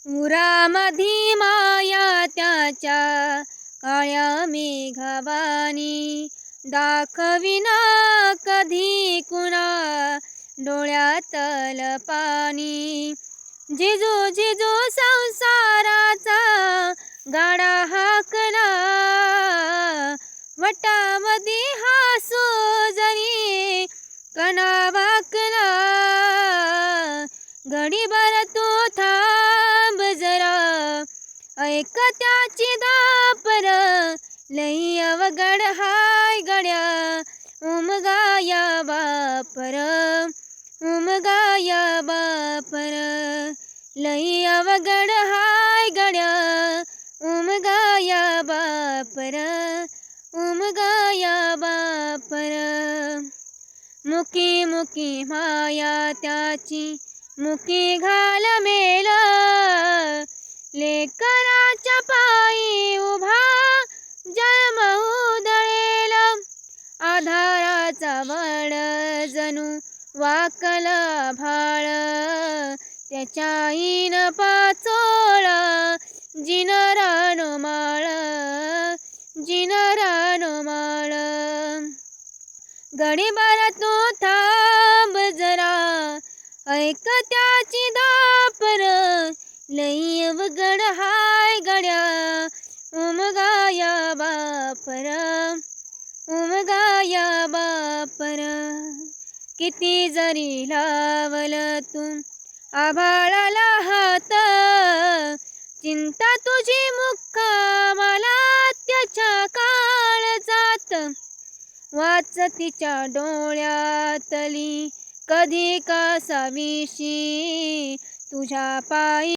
उरामधी माया त्याच्या काळ्या मेघवानी, दाखविना कधी कुणा डोळ्यातल पाणी. जिजू जिजू संसाराचा गाडा हाकला, वटामधी हासू जरी कणा वाकला. घडीभर तू थांब जरा, ऐक त्याची दापर, लई अवघड हाय गड्या उमगाया बापर. उमगाया बापर, लई अवघड हाय गड्या उमगाया बापर. उमगाया बापर. मुकी मुकी माया त्याची, मुकी घाल मेल, लेकराच्या पायी उभा जन्म उधळेल. आधाराचा वड जणू वाकल भाळ, त्याच्या आईन पाचोळा जिन रानमाळ. जिन रानमाळ. घडीभर तू थांब जरा, ऐक त्याची दापर, लई अवघड हाय गड्या उमगाया बापर. उमगाया बापर. किती जरी लावल तू आभाळाला हात, चिंता तुझी मुक्कामाला त्याच्या काळजात. वाच तिच्या डोळ्यातली कधी कासावीशी, तुझ्या पायी